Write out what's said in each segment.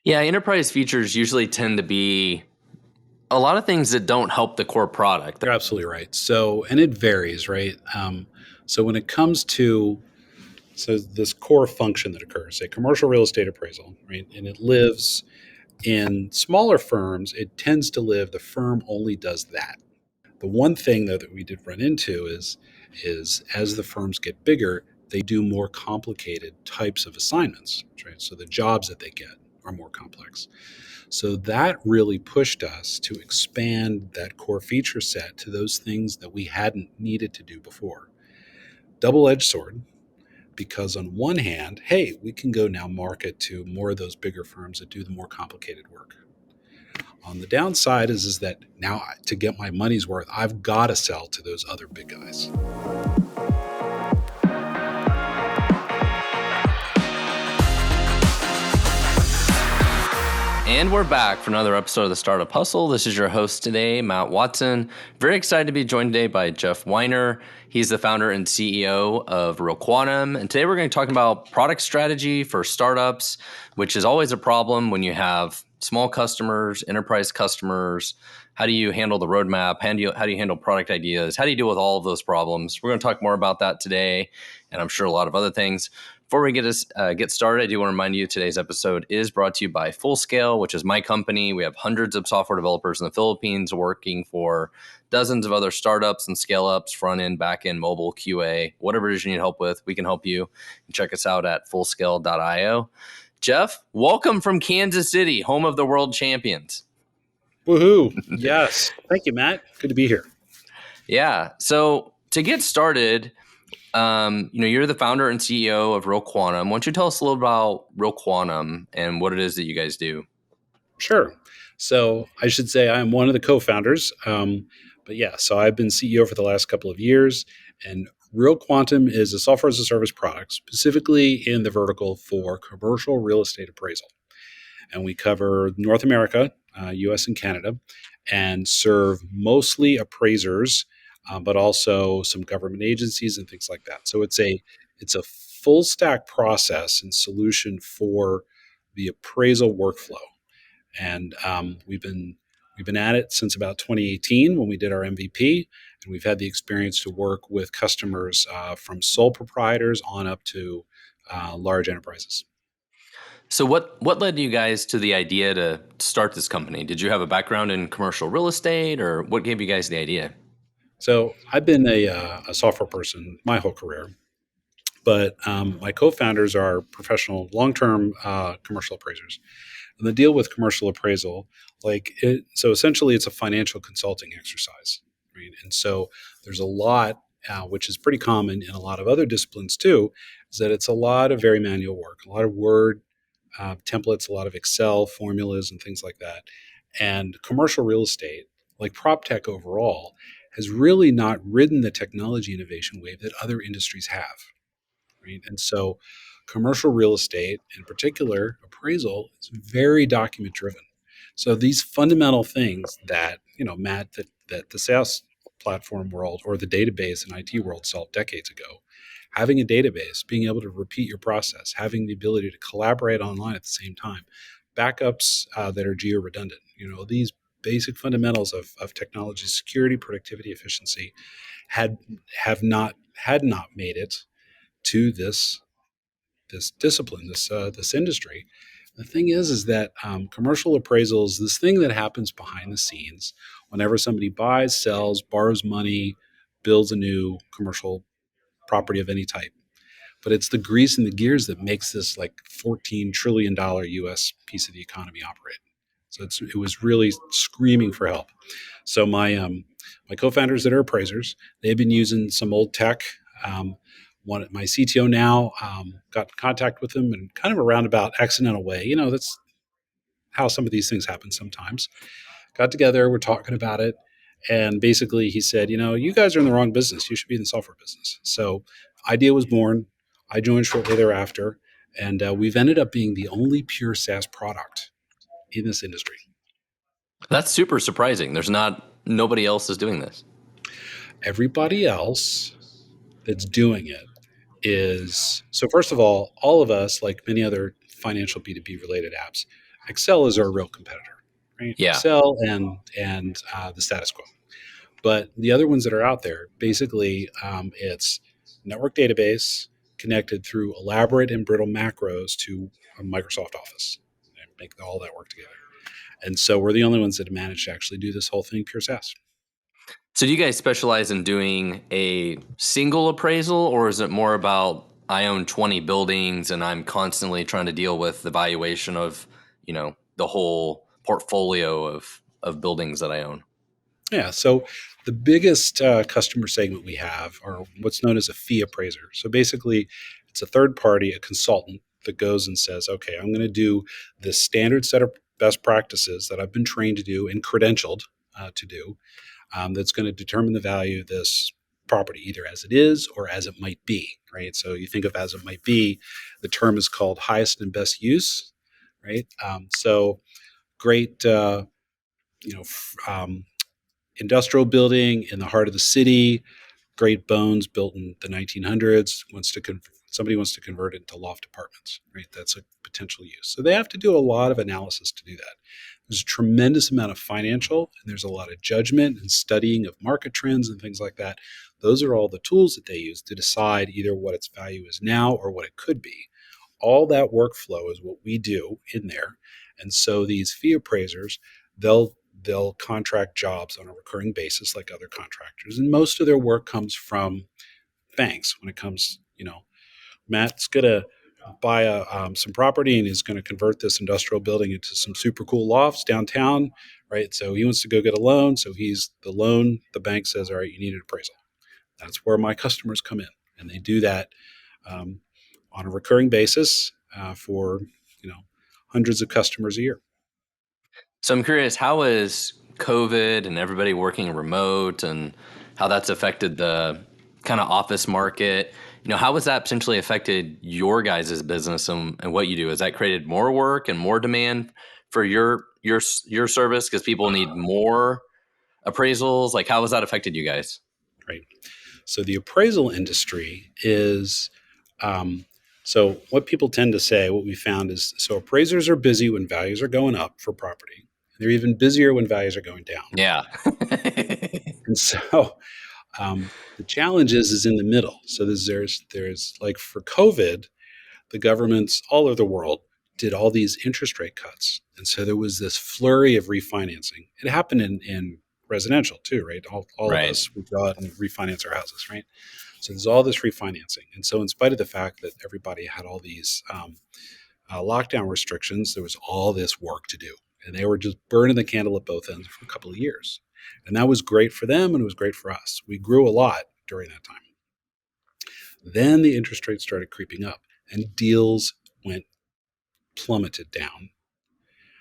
Yeah, enterprise features usually tend to be a lot of things that don't help the core product. You're absolutely right. So, and it varies, right? So when it comes to this core function that occurs, a commercial real estate appraisal, right, and it lives in smaller firms, it tends to live. The firm only does that. The one thing though that we did run into is as the firms get bigger, they do more complicated types of assignments, right? So the jobs that they get are more complex. So that really pushed us to expand that core feature set to those things that we hadn't needed to do before. Double-edged sword, because on one hand, hey, we can go now market to more of those bigger firms that do the more complicated work. On the downside is that now to get my money's worth, I've got to sell to those other big guys. And we're back for another episode of the Startup Hustle. This is your host today, Matt Watson. Very excited to be joined today by Jeff Weiner. He's the founder and CEO of Real Quantum. And today we're going to talk about product strategy for startups, which is always a problem when you have small customers, enterprise customers. How do you handle the roadmap? How do you handle product ideas? How do you deal with all of those problems? We're going to talk more about that today, and I'm sure a lot of other things. Before we get started, I do want to remind you today's episode is brought to you by Fullscale, which is my company. We have hundreds of software developers in the Philippines working for dozens of other startups and scale-ups, front-end, back-end, mobile, QA, whatever it is you need help with, we can help you. Check us out at fullscale.io. Jeff, welcome from Kansas City, home of the world champions. Woohoo! Yes. Thank you, Matt. Good to be here. Yeah. So to get started, you're the founder and CEO of Real Quantum. Why don't you tell us a little about Real Quantum and what it is that you guys do? Sure. So I should say I'm one of the co-founders. But yeah, so I've been CEO for the last couple of years, and Real Quantum is a software as a service product, specifically in the vertical for commercial real estate appraisal. And we cover North America, US and Canada, and serve mostly appraisers, but also some government agencies and things like that. So it's a full stack process and solution for the appraisal workflow. And we've been at it since about 2018 when we did our MVP, and we've had the experience to work with customers from sole proprietors on up to large enterprises. So what led you guys to the idea to start this company? Did you have a background in commercial real estate, or what gave you guys the idea? So I've been a software person my whole career, but my co-founders are professional, long-term commercial appraisers. And the deal with commercial appraisal, so essentially it's a financial consulting exercise, right? And so there's a lot, which is pretty common in a lot of other disciplines too, is that it's a lot of very manual work, a lot of Word templates, a lot of Excel formulas and things like that. And commercial real estate, like prop tech overall, has really not ridden the technology innovation wave that other industries have, right? And so commercial real estate, in particular, appraisal, is very document driven. So these fundamental things that, Matt, that the SaaS platform world or the database and IT world solved decades ago, having a database, being able to repeat your process, having the ability to collaborate online at the same time, backups that are geo redundant, these basic fundamentals of technology security, productivity, efficiency had not made it to this discipline, this industry. The thing is that commercial appraisals, this thing that happens behind the scenes, whenever somebody buys, sells, borrows money, builds a new commercial property of any type. But it's the grease and the gears that makes this like $14 trillion US piece of the economy operate. So it was really screaming for help. So my co-founders that are appraisers, they've been using some old tech. My CTO now got in contact with him in kind of a roundabout accidental way. That's how some of these things happen sometimes. Got together, we're talking about it, and basically he said, you guys are in the wrong business. You should be in the software business. So idea was born. I joined shortly thereafter, and we've ended up being the only pure SaaS product in this industry. That's super surprising. Nobody else is doing this. Everybody else that's doing it so first of all of us, like many other financial B2B related apps, Excel is our real competitor, right? Yeah. Excel and the status quo. But the other ones that are out there, basically, it's network database connected through elaborate and brittle macros to a Microsoft Office and make all that work together. And so we're the only ones that managed to actually do this whole thing pure SaaS. So do you guys specialize in doing a single appraisal, or is it more about I own 20 buildings and I'm constantly trying to deal with the valuation of, the whole portfolio of buildings that I own? Yeah. So the biggest customer segment we have are what's known as a fee appraiser. So basically, it's a third party, a consultant that goes and says, okay, I'm going to do this standard set of best practices that I've been trained to do and credentialed to do, that's going to determine the value of this property, either as it is or as it might be, right? So you think of as it might be, the term is called highest and best use, right? So great, you know, industrial building in the heart of the city, great bones built in the 1900s, somebody wants to convert it into loft apartments, right? That's a potential use. So they have to do a lot of analysis to do that. There's a tremendous amount of financial, and there's a lot of judgment and studying of market trends and things like that. Those are all the tools that they use to decide either what its value is now or what it could be. All that workflow is what we do in there. And so these fee appraisers, they'll contract jobs on a recurring basis like other contractors. And most of their work comes from banks when it comes, Matt's going to buy some property and he's going to convert this industrial building into some super cool lofts downtown, right? So he wants to go get a loan. So he's the loan. The bank says, all right, you need an appraisal. That's where my customers come in. And they do that um, on a recurring basis for, hundreds of customers a year. So I'm curious, how is COVID and everybody working remote and how that's affected the kind of office market? How has that potentially affected your guys' business and what you do? Has that created more work and more demand for your service because people need more appraisals? Like, how has that affected you guys? Right. So the appraisal industry is, so what people tend to say, what we found is, so appraisers are busy when values are going up for property. They're even busier when values are going down. Yeah. And so the challenge is in the middle. So there's like for COVID, the governments all over the world did all these interest rate cuts. And so there was this flurry of refinancing. It happened in residential too, right? All of Right. us, we go out and refinance our houses, right? So there's all this refinancing. And so in spite of the fact that everybody had all these lockdown restrictions, there was all this work to do. And they were just burning the candle at both ends for a couple of years. And that was great for them and it was great for us. We grew a lot during that time. Then the interest rates started creeping up and deals went plummeted down.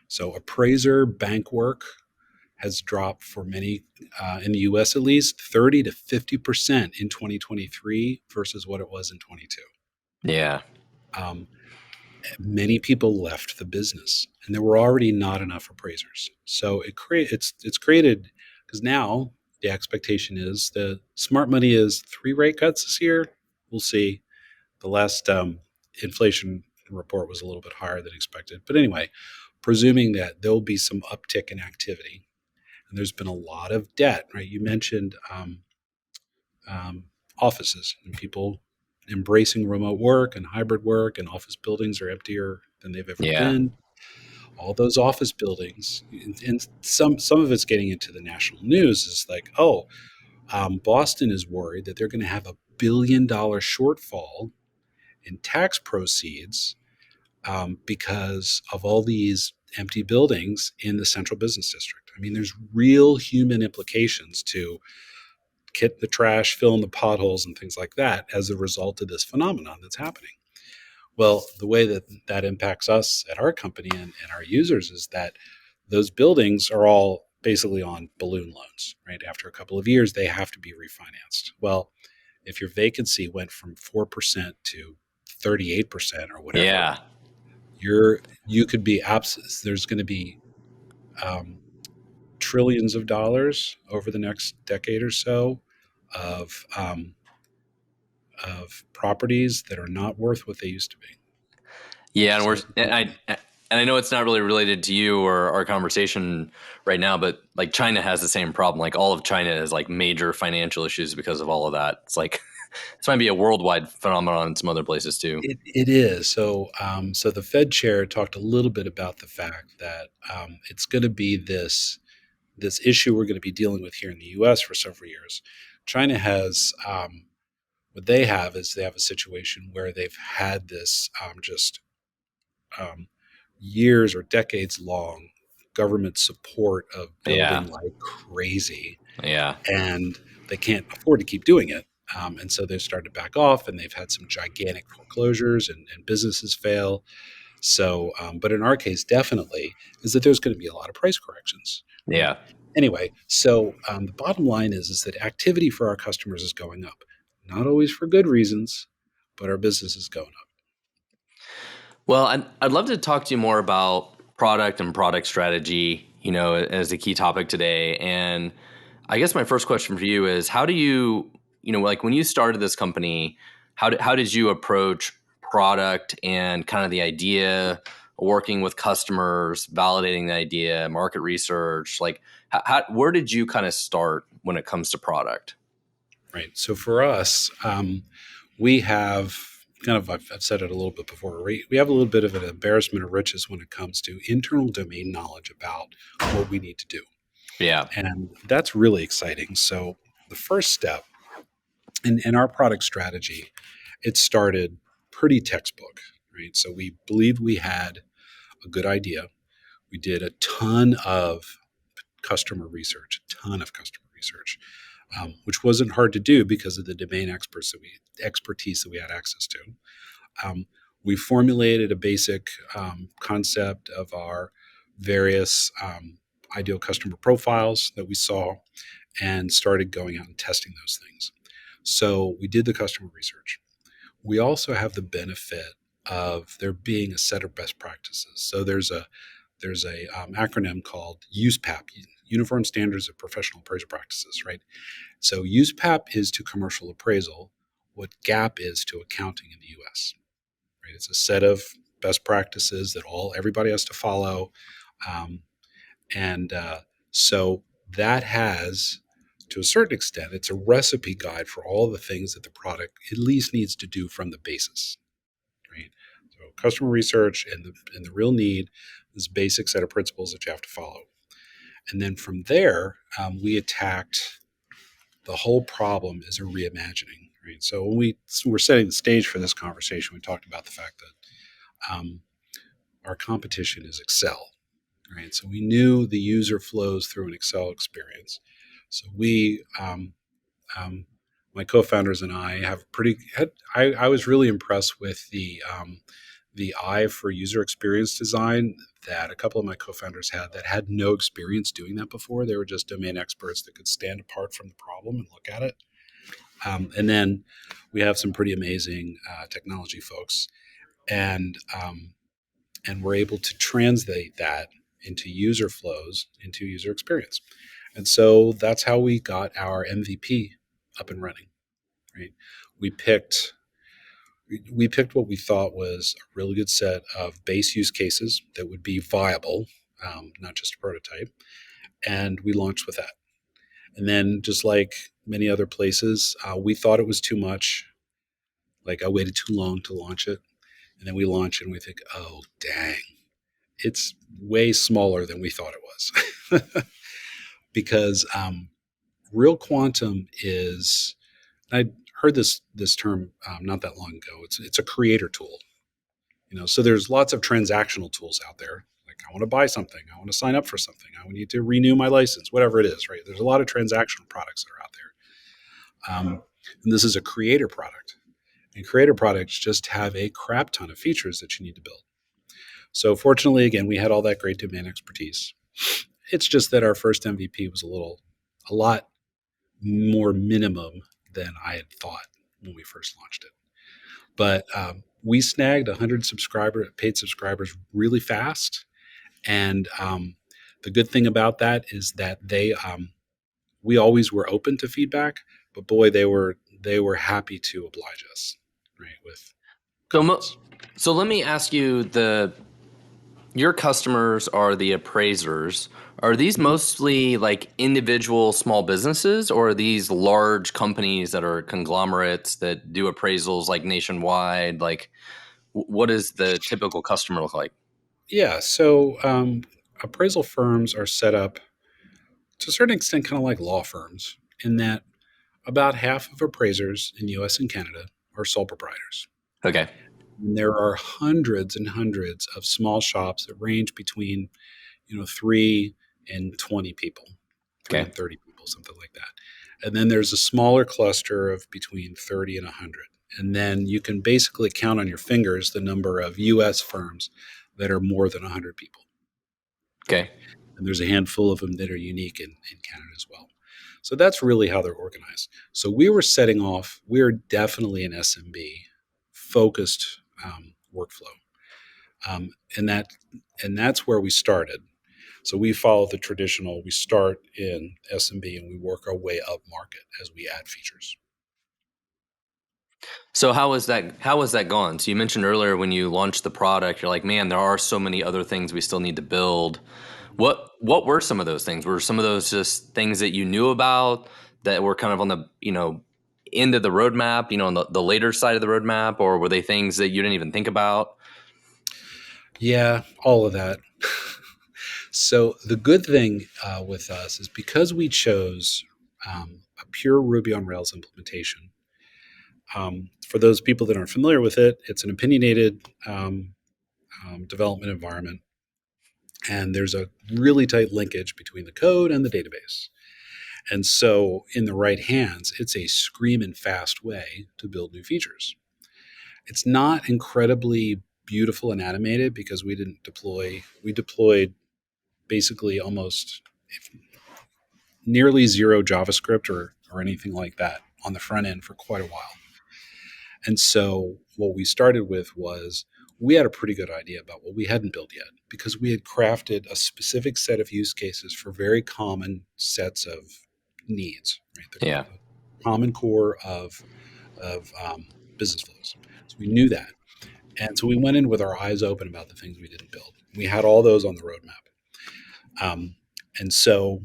So appraiser bank work has dropped for many, in the US at least, 30 to 50% in 2023 versus what it was in 22. Yeah. Um, Many people left the business and there were already not enough appraisers. So it's created, because now the expectation is the smart money is 3 rate cuts this year. We'll see. The last inflation report was a little bit higher than expected. But anyway, presuming that there'll be some uptick in activity, and there's been a lot of debt, right? You mentioned um, offices and people embracing remote work and hybrid work, and office buildings are emptier than they've ever Yeah. been. All those office buildings, and some of it's getting into the national news, is like, oh, Boston is worried that they're going to have $1 billion shortfall in tax proceeds because of all these empty buildings in the central business district. I mean, there's real human implications to kit the trash, fill in the potholes, and things like that as a result of this phenomenon that's happening. Well, the way that that impacts us at our company and our users is that those buildings are all basically on balloon loans, right? After a couple of years, they have to be refinanced. Well, if your vacancy went from 4% to 38% or whatever, Yeah. you could be there's going to be um, trillions of dollars over the next decade or so of properties that are not worth what they used to be. Yeah, and we're So and And I know it's not really related to you or our conversation right now, but like China has the same problem. Like all of China has like major financial issues because of all of that. It's like this might be a worldwide phenomenon in some other places too. It is. So the Fed chair talked a little bit about the fact that it's going to be this issue we're going to be dealing with here in the U.S. for several years. China has what they have is they have a situation where they've had this just um, years or decades long government support of Yeah. building like crazy, Yeah. and they can't afford to keep doing it. And so they've started to back off, and they've had some gigantic foreclosures and businesses fail. So, but in our case, definitely is that there's going to be a lot of price corrections, right? Yeah. Anyway, so the bottom line is that activity for our customers is going up, not always for good reasons, but our business is going up. Well, I'd love to talk to you more about product and product strategy, as a key topic today. And I guess my first question for you is how do you, like when you started this company, how did you approach product and kind of the idea of working with customers, validating the idea, market research? Like, where did you kind of start when it comes to product? Right. So for us, we have kind of, I've said it a little bit before, we have a little bit of an embarrassment of riches when it comes to internal domain knowledge about what we need to do. Yeah. And that's really exciting. So the first step in our product strategy, it started pretty textbook, right? So we believed we had a good idea. We did a ton of customer research, a ton of customer research, which wasn't hard to do because of the domain expertise that we had access to. Um, we formulated a basic concept of our various ideal customer profiles that we saw and started going out and testing those things. So we did the customer research. We also have the benefit of there being a set of best practices. So there's a acronym called USPAP, Uniform Standards of Professional Appraisal Practices, right? So USPAP is to commercial appraisal what GAAP is to accounting in the U.S. Right? It's a set of best practices that everybody has to follow, um, and so that has, to a certain extent, it's a recipe guide for all the things that the product at least needs to do from the basis, right? So customer research and the real need, this basic set of principles that you have to follow. And then from there, we attacked the whole problem as a reimagining. Right. So when we were setting the stage for this conversation, we talked about the fact that our competition is Excel. Right. So we knew the user flows through an Excel experience. So um, my co-founders and I have I was really impressed with the eye for user experience design that a couple of my co-founders had no experience doing that before. They were just domain experts that could stand apart from the problem and look at it. And then we have some pretty amazing technology folks, and we're able to translate that into user flows, into user experience. And so that's how we got our MVP up and running. Right? We picked we picked what we thought was a really good set of base use cases that would be viable, not just a prototype, and we launched with that. And then, just like many other places, we thought it was too much. Like I waited too long to launch it, and then we launch it, and we think, "Oh, dang, it's way smaller than we thought it was." Because real quantum is, I heard this term not that long ago. It's a creator tool. So there's lots of transactional tools out there. Like I want to buy something, I want to sign up for something, I need to renew my license, whatever it is. Right? There's a lot of transactional products that are out there, and this is a creator product. And creator products just have a crap ton of features that you need to build. So fortunately, again, we had all that great domain expertise. It's just that our first MVP was a lot more minimum than I had thought when we first launched it. But we snagged 100 paid subscribers really fast. And the good thing about that is that we always were open to feedback, but boy, they were happy to oblige us, right, with So, comments. so let me ask you your customers are the appraisers. Are these Mhm. mostly like individual small businesses, or are these large companies that are conglomerates that do appraisals like nationwide? Like, what does the typical customer look like? Yeah. So appraisal firms are set up to a certain extent kind of like law firms in that about half of appraisers in the US and Canada are sole proprietors. Okay. And there are hundreds and hundreds of small shops that range between 3 and 20 people, 3 Okay. and 30 people, something like that. And then there's a smaller cluster of between 30 and 100. And then you can basically count on your fingers the number of US firms that are more than 100 people. Okay. And there's a handful of them that are unique in Canada as well. So that's really how they're organized. So we were setting off, we're definitely an SMB focused workflow. Um, and that and that's where we started. So we follow the traditional, we start in SMB and we work our way up market as we add features. So how was that gone? So you mentioned earlier when you launched the product, you're like, man, there are so many other things we still need to build. What were some of those things? Were some of those just things that you knew about that were kind of on the, end of the roadmap, on the later side of the roadmap, or were they things that you didn't even think about? Yeah, all of that. So the good thing with us is because we chose a pure Ruby on Rails implementation. For those people that aren't familiar with it, it's an opinionated development environment, and there's a really tight linkage between the code and the database. And so, in the right hands, it's a screaming fast way to build new features. It's not incredibly beautiful and animated because we deployed basically almost nearly zero JavaScript or anything like that on the front end for quite a while. And so what we started with was we had a pretty good idea about what we hadn't built yet because we had crafted a specific set of use cases for very common sets of needs, right? Yeah. The common core of business flows. So we knew that. And so we went in with our eyes open about the things we didn't build. We had all those on the roadmap. Um, and so,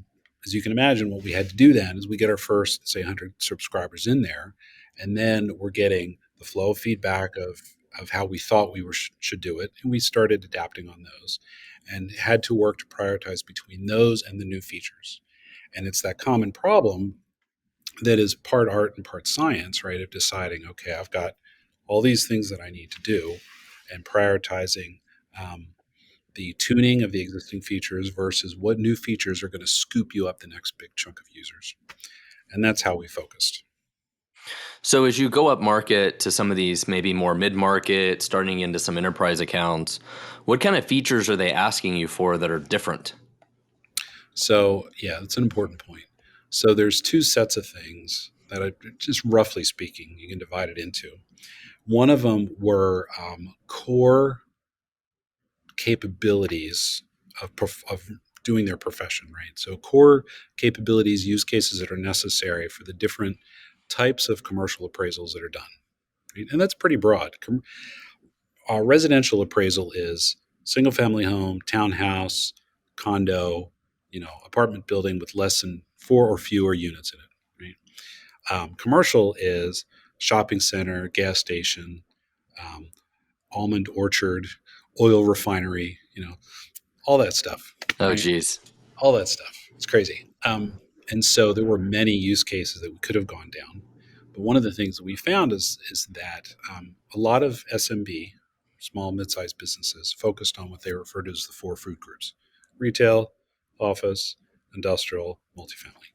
as you can imagine, what we had to do then is we get our first, say, 100 subscribers in there, and then we're getting the flow of feedback of how we thought we should do it, and we started adapting on those, and had to work to prioritize between those and the new features. And it's that common problem that is part art and part science, right? Of deciding, okay, I've got all these things that I need to do, and prioritizing. The tuning of the existing features versus what new features are going to scoop you up the next big chunk of users. And that's how we focused. So as you go up market to some of these maybe more mid market, starting into some enterprise accounts, what kind of features are they asking you for that are different? So, yeah, that's an important point. So, there's two sets of things that I, just roughly speaking, you can divide it into. One of them were core capabilities of doing their profession, right? So, core capabilities, use cases that are necessary for the different types of commercial appraisals that are done. Right? And that's pretty broad. Our residential appraisal is single family home, townhouse, condo, apartment building with less than 4 or fewer units in it. Right? Commercial is shopping center, gas station, um, almond orchard, oil refinery, all that stuff. Oh, Right? geez. All that stuff. It's crazy. And so there were many use cases that we could have gone down. But one of the things that we found is that a lot of SMB, small, mid-sized businesses, focused on what they refer to as the four food groups: retail, office, industrial, multifamily.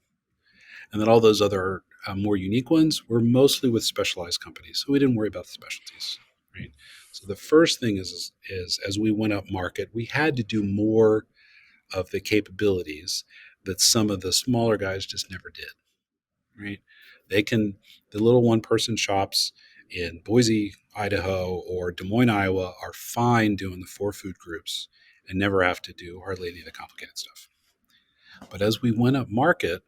And then all those other more unique ones were mostly with specialized companies. So we didn't worry about the specialties. Right. So the first thing is as we went up market, we had to do more of the capabilities that some of the smaller guys just never did. Right? They can the little one person shops in Boise, Idaho, or Des Moines, Iowa, are fine doing the four food groups and never have to do hardly any of the complicated stuff. But as we went up market,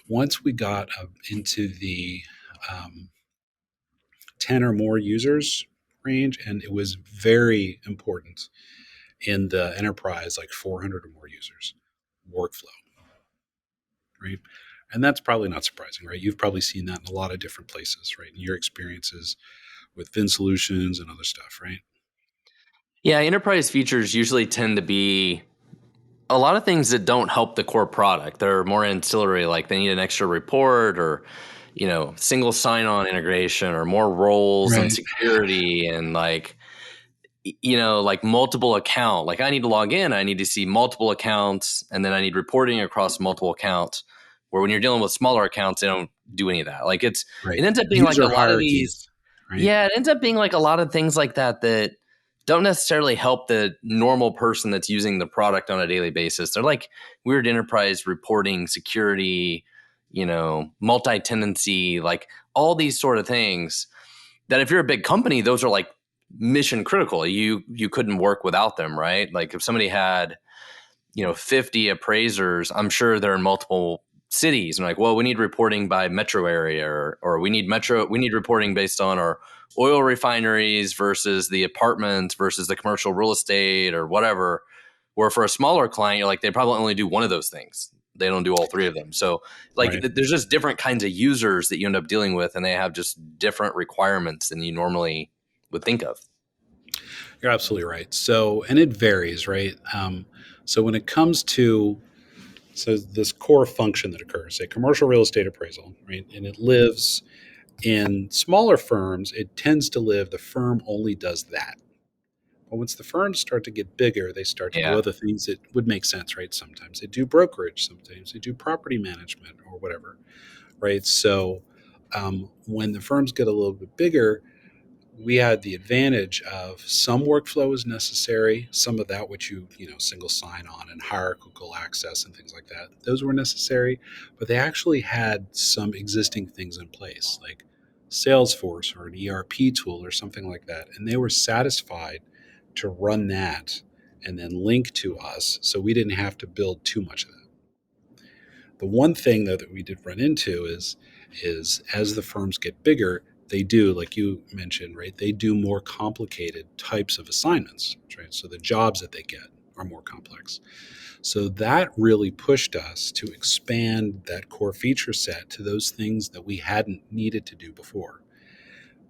once we got up into the um, 10 or more users range, and it was very important in the enterprise, like 400 or more users, workflow, right? And that's probably not surprising, right? You've probably seen that in a lot of different places, right? In your experiences with Vin Solutions and other stuff, right? Yeah, enterprise features usually tend to be a lot of things that don't help the core product. They're more ancillary, like they need an extra report or, single sign-on integration or more roles and Right. security and like multiple account. Like I need to log in, I need to see multiple accounts, and then I need reporting across multiple accounts. Where when you're dealing with smaller accounts, they don't do any of that. Like Right. it ends up being like a User lot of these. hierarchies, right? Yeah, it ends up being like a lot of things like that don't necessarily help the normal person that's using the product on a daily basis. They're like weird enterprise reporting, security, multi-tenancy, like all these sort of things that if you're a big company, those are like mission critical. You couldn't work without them, right? Like if somebody had 50 appraisers, I'm sure they're in multiple cities and like, well, we need reporting by metro area or we need reporting based on our oil refineries versus the apartments versus the commercial real estate or whatever. Where for a smaller client, you're like, they probably only do one of those things. They don't do all three of them. So like Right. there's just different kinds of users that you end up dealing with and they have just different requirements than you normally would think of. You're absolutely right. So, and it varies, right? So when it comes to this core function that occurs, a commercial real estate appraisal, right, and it lives in smaller firms, it tends to live. The firm only does that. But once the firms start to get bigger, they start to do Yeah. other things that would make sense, right? Sometimes they do brokerage, sometimes they do property management or whatever, right? So when the firms get a little bit bigger, we had the advantage of some workflow is necessary, some of that which single sign on and hierarchical access and things like that, those were necessary, but they actually had some existing things in place like Salesforce or an ERP tool or something like that, and they were satisfied to run that and then link to us, so we didn't have to build too much of that. The one thing though that we did run into is as the firms get bigger, they do, like you mentioned, right? They do more complicated types of assignments, right? So the jobs that they get are more complex. So that really pushed us to expand that core feature set to those things that we hadn't needed to do before.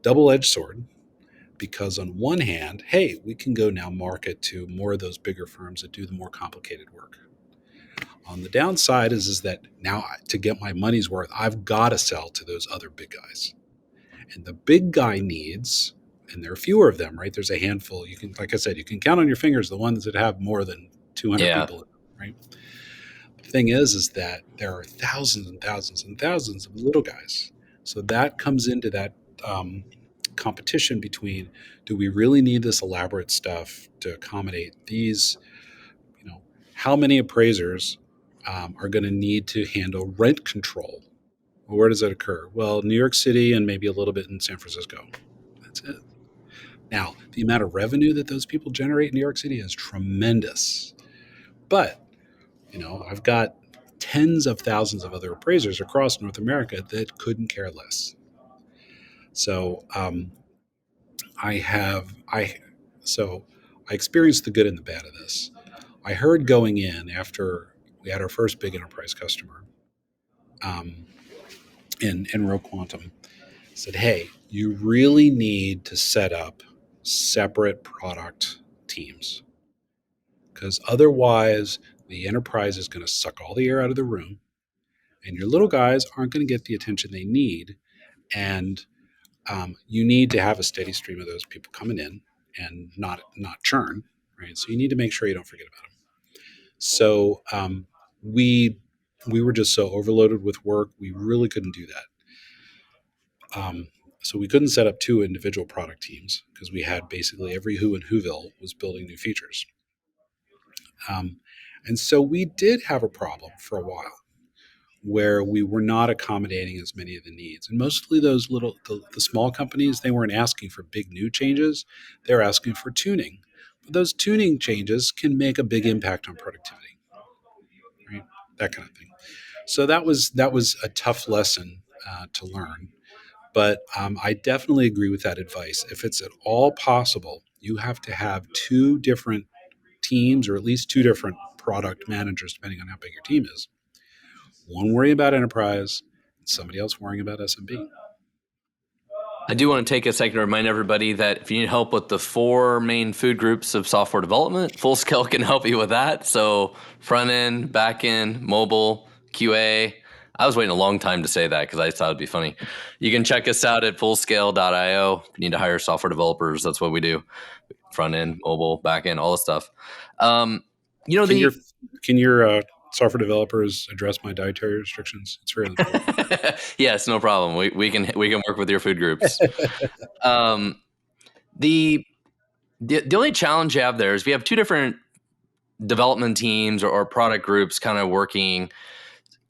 Double-edged sword, because on one hand, hey, we can go now market to more of those bigger firms that do the more complicated work. On the downside is that now to get my money's worth, I've got to sell to those other big guys. And the big guy needs, and there are fewer of them, right? There's a handful. You can, like I said, you can count on your fingers the ones that have more than 200 Yeah. people in them, right? The thing is that there are thousands and thousands and thousands of little guys. So that comes into that competition between, do we really need this elaborate stuff to accommodate these, how many appraisers are going to need to handle rent control? Well, where does that occur? Well, New York City and maybe a little bit in San Francisco. That's it. Now, the amount of revenue that those people generate in New York City is tremendous. But, I've got tens of thousands of other appraisers across North America that couldn't care less. So I have I so I experienced the good and the bad of this. I heard going in after we had our first big enterprise customer um, in Real Quantum, said, hey, you really need to set up separate product teams because otherwise the enterprise is going to suck all the air out of the room and your little guys aren't going to get the attention they need. And you need to have a steady stream of those people coming in and not churn, right? So you need to make sure you don't forget about them. So we we were just so overloaded with work, we really couldn't do that. So we couldn't set up two individual product teams because we had basically every who in Whoville was building new features. Um, and so we did have a problem for a while where we were not accommodating as many of the needs. And mostly those the small companies, they weren't asking for big new changes. They're asking for tuning. But those tuning changes can make a big impact on productivity, right? That kind of thing. So that was a tough lesson to learn. But I definitely agree with that advice. If it's at all possible, you have to have two different teams, or at least two different product managers, depending on how big your team is. One worrying about enterprise, and somebody else worrying about SMB. I do want to take a second to remind everybody that if you need help with the four main food groups of software development, Full Scale can help you with that. So front end, back end, mobile, QA. I was waiting a long time to say that because I thought it'd be funny. You can check us out at fullscale.io. If you need to hire software developers, that's what we do. Front end, mobile, back end, all the stuff. Um, you know, Can your the can your software developers address my dietary restrictions? It's really important. yes, no problem. We can work with your food groups. Um, the the only challenge you have there is we have two different development teams or product groups kind of working.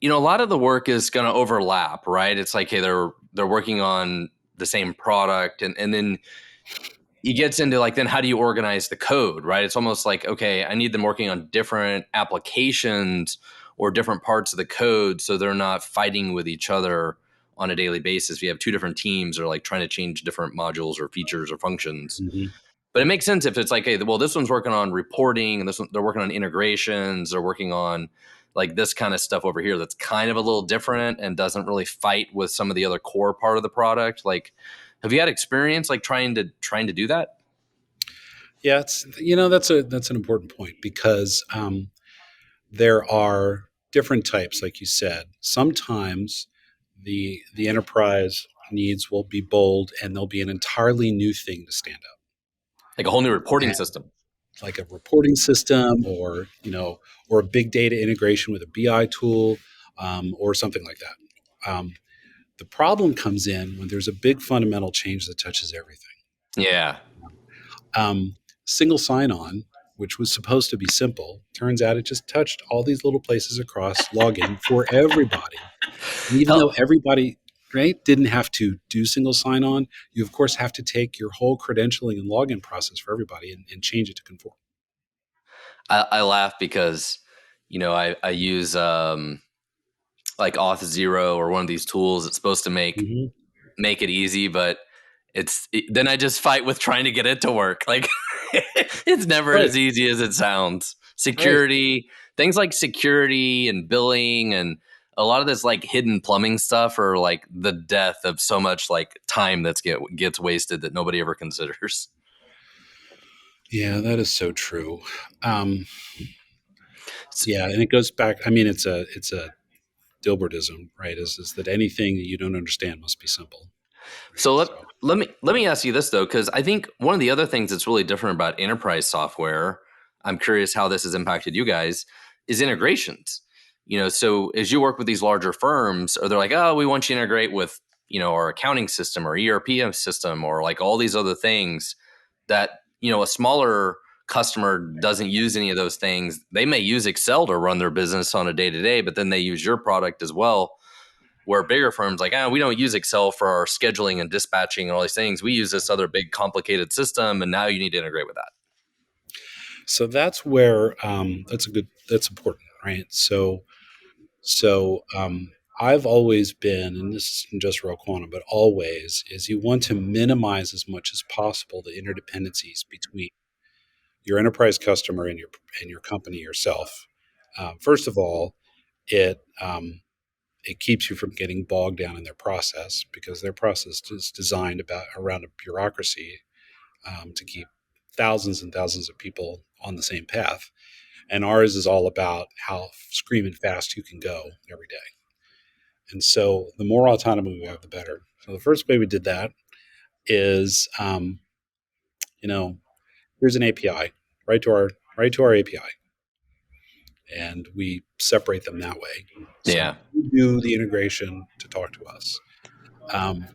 A lot of the work is going to overlap, right? It's like, hey, they're working on the same product, and then it gets into like, then how do you organize the code, right? It's almost like, okay, I need them working on different applications or different parts of the code so they're not fighting with each other on a daily basis. We have two different teams that are like trying to change different modules or features or functions. Mm-hmm. But it makes sense if it's like, hey, well, this one's working on reporting, and this one they're working on integrations, they're working on like this kind of stuff over here that's kind of a little different and doesn't really fight with some of the other core part of the product. Like, have you had experience like trying to do that? Yeah, it's that's an important point because there are different types, like you said. Sometimes the enterprise needs will be bold, and there'll be an entirely new thing to stand up, Like a whole new reporting and system. like a reporting system, or a big data integration with a BI tool, or something like that. The problem comes in when there's a big fundamental change that touches everything. Yeah. Um, Single sign-on, which was supposed to be simple, turns out it just touched all these little places across login for everybody. And even though Hell, everybody, right, didn't have to do single sign-on, you of course have to take your whole credentialing and login process for everybody and change it to conform. I laugh because I use like Auth Zero or one of these tools. It's supposed to Mm-hmm. make it easy, but then I just fight with trying to get it to work. Like it's never Right, as easy as it sounds. right. Things like security and billing and a lot of this like hidden plumbing stuff are like the death of so much like time gets wasted that nobody ever considers. Yeah, that is so true. Um, S- yeah, and it goes back. I mean, it's a Dilbertism, right? Is that anything that you don't understand must be simple, right? So let, So. let me ask you this though, because I think one of the other things that's really different about enterprise software, I'm curious how this has impacted you guys, is integrations. So as you work with these larger firms, or they're like, oh, we want you to integrate with our accounting system or ERP system or like all these other things that a smaller customer doesn't use any of those things. They may use Excel to run their business on a day to day, but then they use your product as well, where bigger firms like, we don't use Excel for our scheduling and dispatching and all these things. We use this other big complicated system, and now you need to integrate with that. So that's where that's important, right? So I've always been, and this isn't just real quantum, but always is you want to minimize as much as possible the interdependencies between your enterprise customer and your company yourself. First of all, it it keeps you from getting bogged down in their process because their process is designed around a bureaucracy to keep thousands and thousands of people on the same path. And ours is all about how screaming fast you can go every day. And so the more autonomy we have, the better. So the first way we did that is, you know, here's an API, right to our API, and we separate them that way. So Yeah. we do the integration to talk to us, um,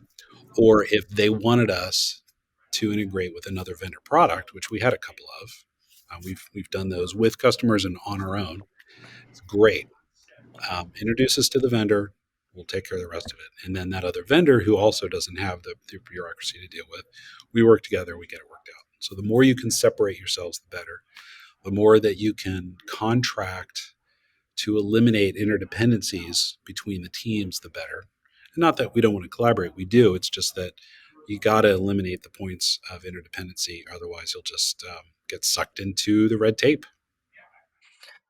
or if they wanted us to integrate with another vendor product, which we had a couple of, we've done those with customers and on our own. It's great. Introduce us to the vendor. We'll take care of the rest of it. And then that other vendor who also doesn't have the bureaucracy to deal with, we work together, we get it worked out. So the more you can separate yourselves, the better. The more that you can contract to eliminate interdependencies between the teams, the better. And not that we don't want to collaborate, we do. It's just that you got to eliminate the points of interdependency. Otherwise, you'll just get sucked into the red tape.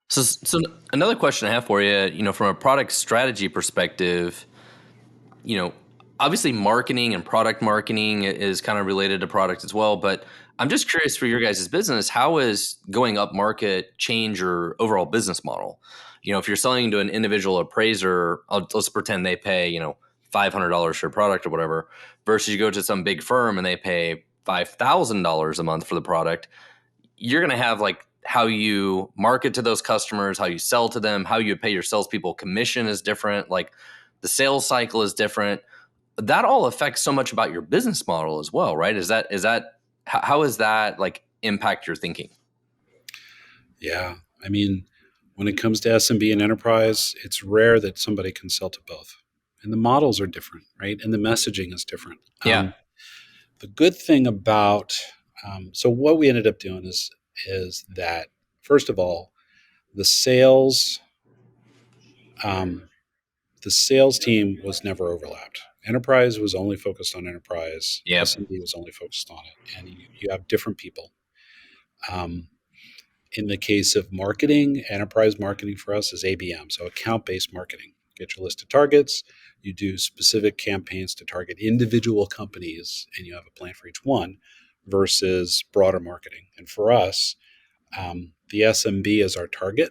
So another question I have for you, from a product strategy perspective, you know, obviously marketing and product marketing is kind of related to product as well. But I'm just curious for your guys' business, how is going up market change your overall business model? If you're selling to an individual appraiser, let's pretend they pay, $500 for a product or whatever, versus you go to some big firm and they pay $5,000 a month for the product. You're going to have like how you market to those customers, how you sell to them, how you pay your salespeople commission is different. Like the sales cycle is different. That all affects so much about your business model as well, right? How is that like impact your thinking? Yeah. I mean, when it comes to SMB and enterprise, it's rare that somebody can sell to both. And the models are different, right? And the messaging is different. Yeah. The good thing about so what we ended up doing is that first of all, the sales um, the sales team was never overlapped. Enterprise was only focused on enterprise. Yep. SMB was only focused on it, and you have different people. Um, in the case of marketing, enterprise marketing for us is ABM, so account based marketing. Get your list of targets. You do specific campaigns to target individual companies, and you have a plan for each one versus broader marketing. And for us, the SMB is our target.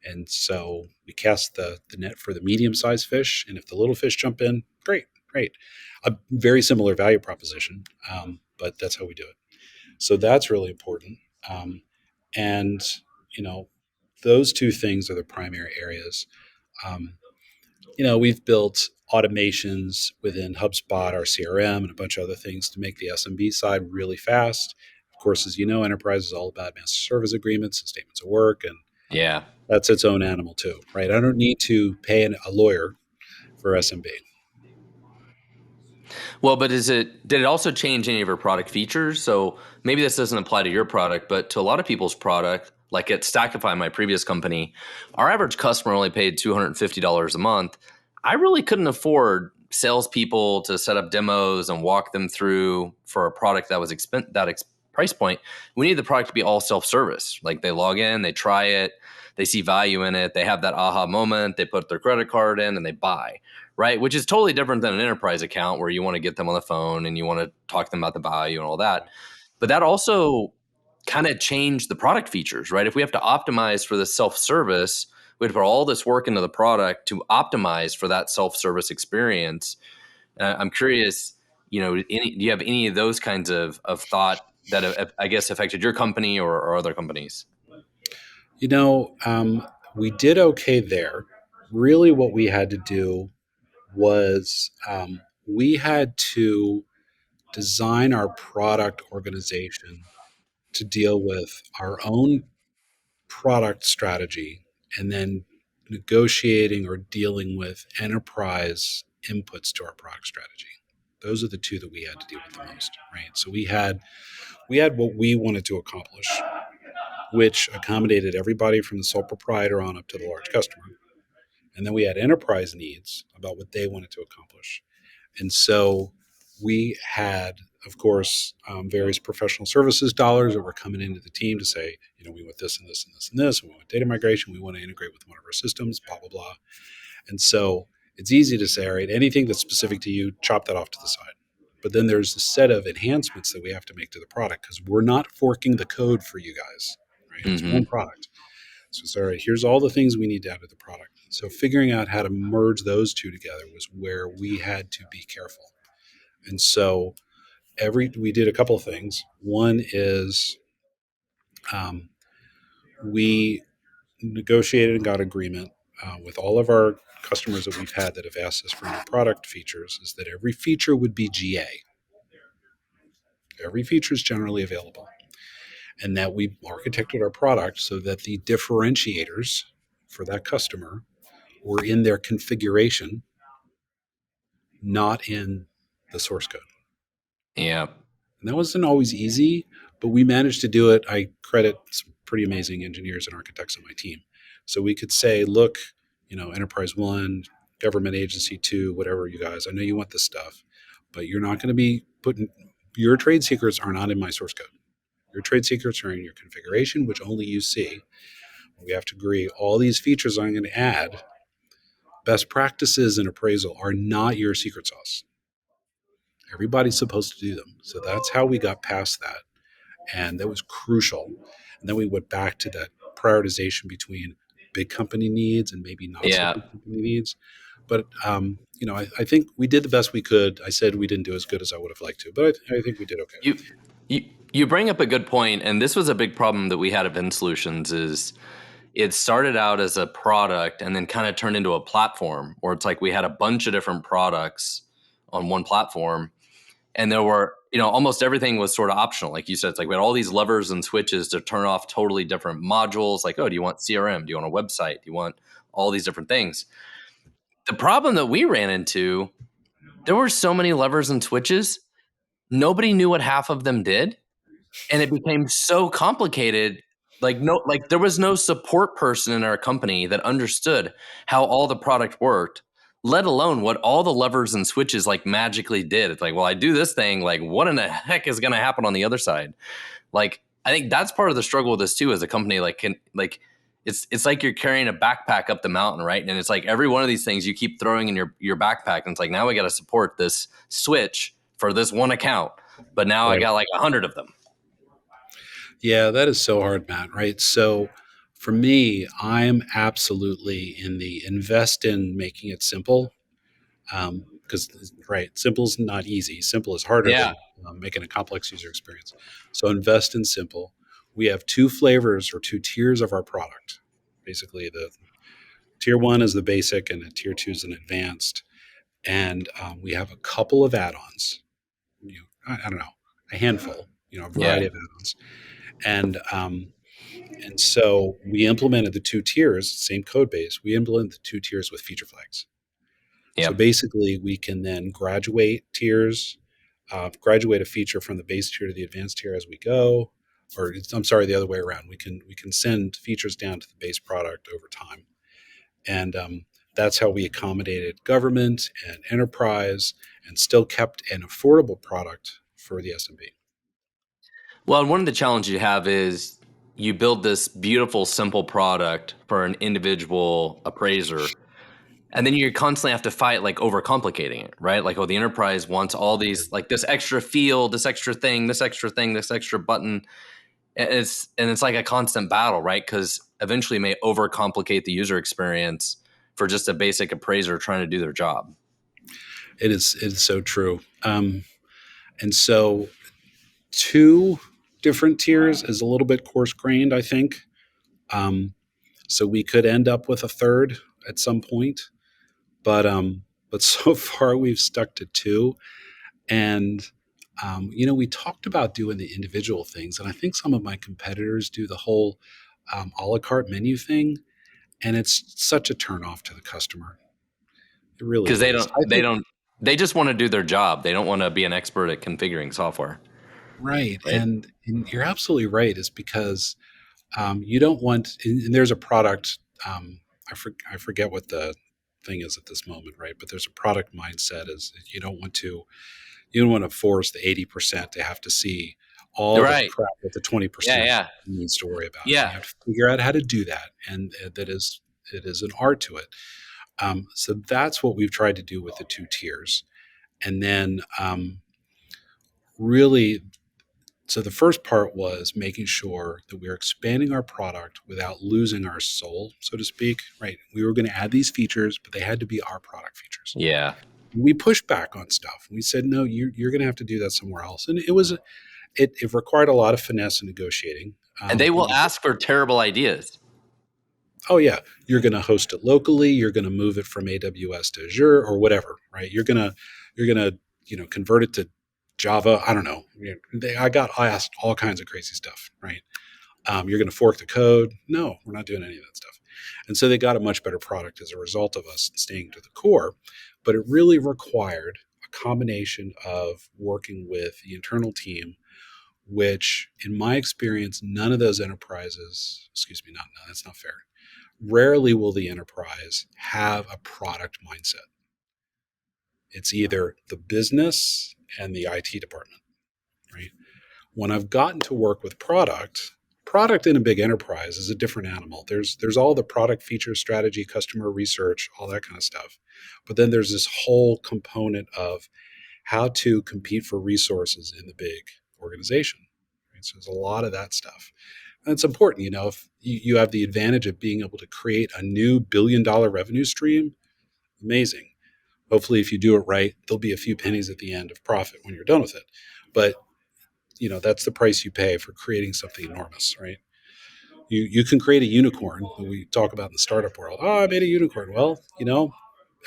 And so we cast the net for the medium sized fish. And if the little fish jump in, great, great. A very similar value proposition, but that's how we do it. So that's really important. And, you know, those two things are the primary areas. Um, we've built automations within HubSpot, our CRM, and a bunch of other things to make the SMB side really fast. Of course, as you know, enterprise is all about master service agreements and statements of work, and Yeah. that's its own animal too, right? I don't need to pay a lawyer for SMB. Well, but did it also change any of your product features? So maybe this doesn't apply to your product, but to a lot of people's product, like at Stackify, my previous company, our average customer only paid $250 a month. I really couldn't afford salespeople to set up demos and walk them through for a product that was price point. We need the product to be all self-service. Like they log in, they try it, they see value in it, they have that aha moment, they put their credit card in and they buy, right? Which is totally different than an enterprise account where you want to get them on the phone and you want to talk to them about the value and all that. But that also kind of changed the product features, right? If we have to optimize for the self-service, we have to put all this work into the product to optimize for that self-service experience. I'm curious, do you have any of those kinds of thought that I guess affected your company or other companies? You know, we did okay there. Really, what we had to do was we had to design our product organization to deal with our own product strategy and then negotiating or dealing with enterprise inputs to our product strategy. Those are the two that we had to deal with the most, right? So we had what we wanted to accomplish, which accommodated everybody from the sole proprietor on up to the large customer. And then we had enterprise needs about what they wanted to accomplish. And so we had, of course, various professional services dollars that were coming into the team to say, we want this and this and this and this. And we want data migration. We want to integrate with one of our systems, blah, blah, blah. And so it's easy to say, all right, anything that's specific to you, chop that off to the side. But then there's a set of enhancements that we have to make to the product because we're not forking the code for you guys, right? It's one Mm-hmm. product. So it's all right, here's all the things we need to add to the product. So figuring out how to merge those two together was where we had to be careful. And so we did a couple of things. One is um, we negotiated and got agreement with all of our customers that we've had that have asked us for new product features is that every feature would be GA. Every feature is generally available. And that we architected our product so that the differentiators for that customer were in their configuration, not in the source code. Yeah. And that wasn't always easy, but we managed to do it. I credit some pretty amazing engineers and architects on my team. So we could say, look, Enterprise One, Government Agency Two, whatever you guys, I know you want this stuff, but you're not going to be putting your trade secrets are not in my source code. Your trade secrets are in your configuration, which only you see. We have to agree all these features I'm going to add. Best practices in appraisal are not your secret sauce. Everybody's supposed to do them. So that's how we got past that. And that was crucial. And then we went back to that prioritization between big company needs and maybe not so Yeah. big company needs. But I think we did the best we could. I said we didn't do as good as I would have liked to, but I think we did okay. You, you bring up a good point, and this was a big problem that we had at Vin Solutions. Is it started out as a product and then kind of turned into a platform, where it's like we had a bunch of different products on one platform, and there were, almost everything was sort of optional. Like you said, it's like we had all these levers and switches to turn off totally different modules. Like, oh, do you want CRM? Do you want a website? Do you want all these different things? The problem that we ran into, there were so many levers and switches, nobody knew what half of them did, and it became so complicated. Like there was no support person in our company that understood how all the product worked, let alone what all the levers and switches like magically did. It's like, well, I do this thing, like what in the heck is going to happen on the other side? Like, I think that's part of the struggle with this too, as a company. It's like you're carrying a backpack up the mountain, right? And it's like every one of these things you keep throwing in your backpack, and it's like, now we got to support this switch for this one account, but now I Right. got like 100 of them. Yeah, that is so hard, Matt. Right. So for me, I'm absolutely in the invest in making it simple. Because right, simple is not easy. Simple is harder Yeah. than making a complex user experience. So invest in simple. We have two flavors or two tiers of our product. Basically, the tier one is the basic, and the tier two is an advanced. And we have a couple of add-ons. I don't know, a handful. A Yeah. variety of add-ons. And so we implemented the two tiers, same code base. We implemented the two tiers with feature flags. So Yep. basically, we can then graduate tiers, graduate a feature from the base tier to the advanced tier as we go. Or I'm sorry, the other way around. We can send features down to the base product over time, and that's how we accommodated government and enterprise, and still kept an affordable product for the SMB. Well, and one of the challenges you have is you build this beautiful, simple product for an individual appraiser, and then you constantly have to fight like overcomplicating it, right? Like, oh, the enterprise wants all these, like this extra field, this extra thing, this extra thing, this extra button. And it's like a constant battle, right? Because eventually it may overcomplicate the user experience for just a basic appraiser trying to do their job. It is so true. And so two different tiers is a little bit coarse grained, I think. So we could end up with a third at some point, but so far we've stuck to two. And we talked about doing the individual things, and I think some of my competitors do the whole a la carte menu thing, and it's such a turnoff to the customer. It really Because they is. don't, I they think don't, they just want to do their job. They don't want to be an expert at configuring software, right, right? and you're absolutely right. Is because you don't want. And there's a product. I forget what the thing is at this moment, right? But there's a product mindset. Is you don't want to force the 80% to have to see all the Right. crap that the Yeah. 20% Yeah. needs to worry about. And Yeah. you have to figure out how to do that, and it is an art to it. So that's what we've tried to do with the two tiers, and then really so the first part was making sure that we were expanding our product without losing our soul, so to speak, right? We were going to add these features, but they had to be our product features. Yeah. We pushed back on stuff. We said, no, you're going to have to do that somewhere else. And it required a lot of finesse and negotiating. And they But will ask for terrible ideas. oh yeah, you're going to host it locally. You're going to move it from AWS to Azure or whatever, right? You're gonna convert it to Java. I don't know. I got asked all kinds of crazy stuff, right? You're going to fork the code. No, we're not doing any of that stuff. And so they got a much better product as a result of us staying to the core. But it really required a combination of working with the internal team, which in my experience, none of those enterprises, excuse me, not, no, that's not fair. Rarely will the enterprise have a product mindset. It's either the business and the IT department, right? When I've gotten to work with product in a big enterprise is a different animal. There's all the product feature strategy, customer research, all that kind of stuff. But then there's this whole component of how to compete for resources in the big organization. Right? So there's a lot of that stuff. And it's important, if you have the advantage of being able to create a new $1 billion revenue stream, amazing. Hopefully, if you do it right, there'll be a few pennies at the end of profit when you're done with it. But that's the price you pay for creating something enormous, right? You can create a unicorn that we talk about in the startup world. Oh, I made a unicorn. Well,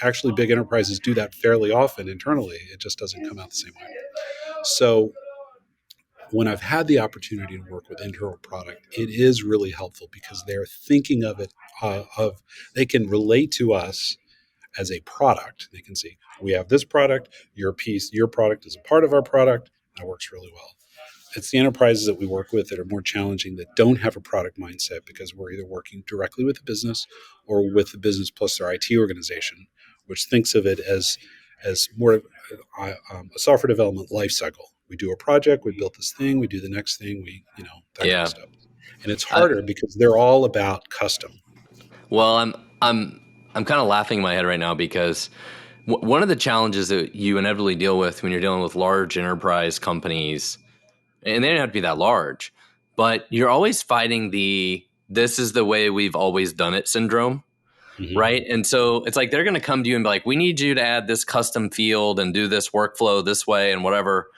actually big enterprises do that fairly often internally. It just doesn't come out the same way. So when I've had the opportunity to work with internal product, it is really helpful because they're thinking of it they can relate to us as a product. They can see we have this product, your product is a part of our product, and it works really well. It's the enterprises that we work with that are more challenging, that don't have a product mindset, because we're either working directly with the business or with the business plus their IT organization, which thinks of it as more of a software development life cycle. We do a project, we build this thing, we do the next thing, that kind of Yeah. stuff. And it's I, harder because they're all about custom. well, I'm kind of laughing in my head right now because one of the challenges that you inevitably deal with when you're dealing with large enterprise companies, and they don't have to be that large, but you're always fighting the "this is the way we've always done it" syndrome. Mm-hmm. Right. And so it's like they're going to come to you and be like, we need you to add this custom field and do this workflow this way and whatever.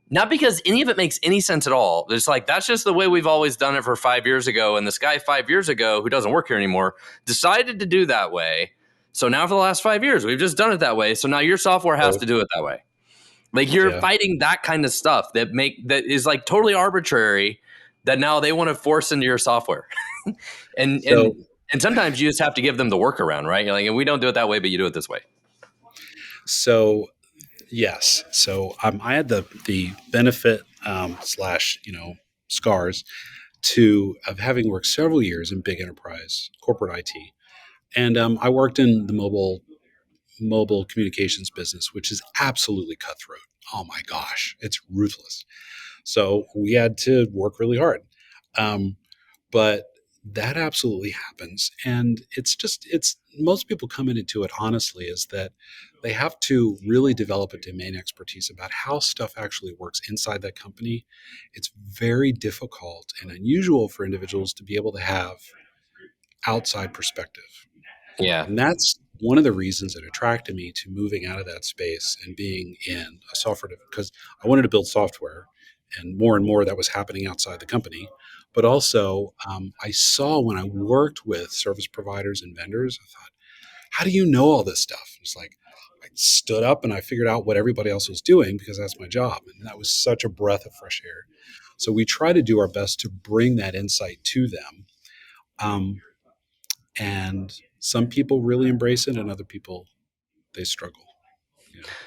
Not because any of it makes any sense at all. It's like, that's just the way we've always done it for 5 years ago. And this guy 5 years ago, who doesn't work here anymore, decided to do that way. So now for the last 5 years, we've just done it that way. So now your software has So, to do it that way. Like you're yeah. fighting that kind of stuff that is like totally arbitrary that now they want to force into your software. and So, and and sometimes you just have to give them the workaround, right? You're like, we don't do it that way, but you do it this way. so yes. So I had the benefit slash scars of having worked several years in big enterprise corporate IT, and I worked in the mobile communications business, which is absolutely cutthroat. Oh my gosh, it's ruthless. So we had to work really hard. Um, but that absolutely happens. And it's most people come into it honestly is that they have to really develop a domain expertise about how stuff actually works inside that company. It's very difficult and unusual for individuals to be able to have outside perspective. Yeah. And that's one of the reasons that attracted me to moving out of that space and being in a software, because I wanted to build software, and more that was happening outside the company. But also, I saw when I worked with service providers and vendors, I thought, how do you know all this stuff? It's like I stood up and I figured out what everybody else was doing because that's my job. And that was such a breath of fresh air. So we try to do our best to bring that insight to them. Um, and some people really embrace it, and other people, they struggle.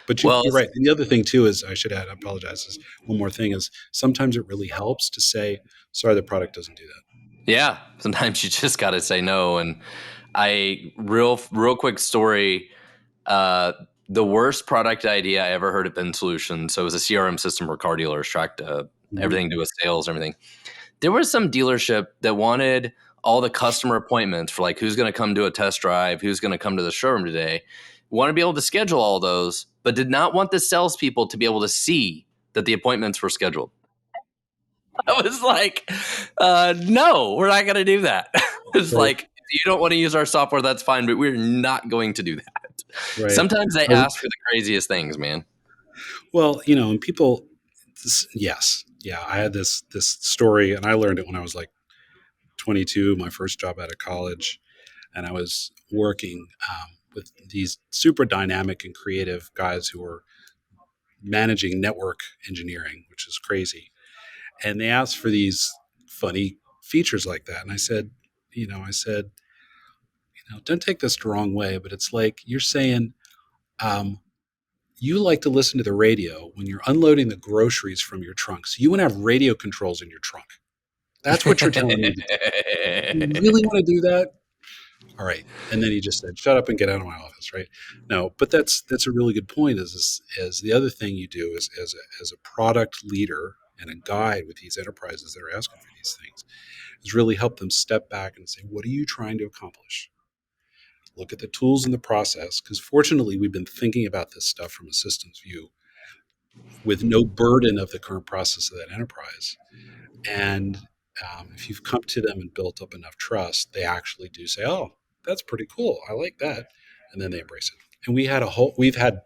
But Well, you're right. And the other thing too is, I should add, I apologize, is one more thing is sometimes it really helps to say, sorry, the product doesn't do that. yeah. Sometimes you just got to say no. And real quick story. Uh, the worst product idea I ever heard at Ben Solutions. So it was a CRM system where car dealers tracked Mm-hmm. everything to do with sales, everything. There was some dealership that wanted all the customer appointments for like who's going to come do a test drive, who's going to come to the showroom today. Want to be able to schedule all those, but did not want the salespeople to be able to see that the appointments were scheduled. I was like, no, we're not going to do that. It's Right. like, if you don't want to use our software, that's fine, but we're not going to do that. Right. Sometimes they I was- ask for the craziest things, man. well, and people, yes, yeah. I had this story, and I learned it when I was like 22, my first job out of college, and I was working with these super dynamic and creative guys who were managing network engineering, which is crazy. And they asked for these funny features like that, and I said, don't take this the wrong way, but it's like you're saying, um, you like to listen to the radio when you're unloading the groceries from your trunk. So you want to have radio controls in your trunk. That's what you're telling me to do. You really want to do that? All right. And then he just said, shut up and get out of my office. Right. No, but that's a really good point is the other thing you do is as a product leader and a guide with these enterprises that are asking for these things is really help them step back and say, what are you trying to accomplish? Look at the tools and the process, because fortunately, we've been thinking about this stuff from a systems view with no burden of the current process of that enterprise. And if you've come to them and built up enough trust, they actually do say, "Oh, that's pretty cool. I like that," and then they embrace it. And we've had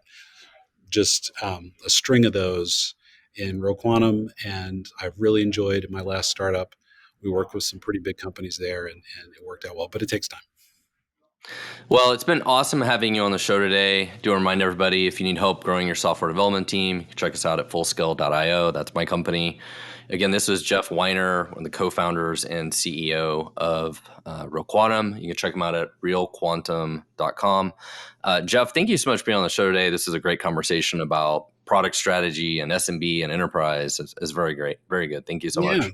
just a string of those in Real Quantum, and I've really enjoyed my last startup. We worked with some pretty big companies there, and it worked out well. But it takes time. Well, it's been awesome having you on the show today. Do remind everybody, if you need help growing your software development team, you can check us out at fullscale.io. That's my company. Again, this is Jeff Weiner, one of the co-founders and CEO of Real Quantum. You can check them out at realquantum.com. Jeff, thank you so much for being on the show today. This is a great conversation about product strategy and SMB and enterprise. It's very great. Very good. Thank you so Yeah. much.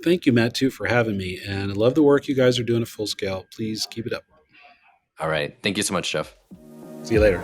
Thank you, Matt, too, for having me. And I love the work you guys are doing at Full Scale. Please keep it up. All right. Thank you so much, Jeff. See you later.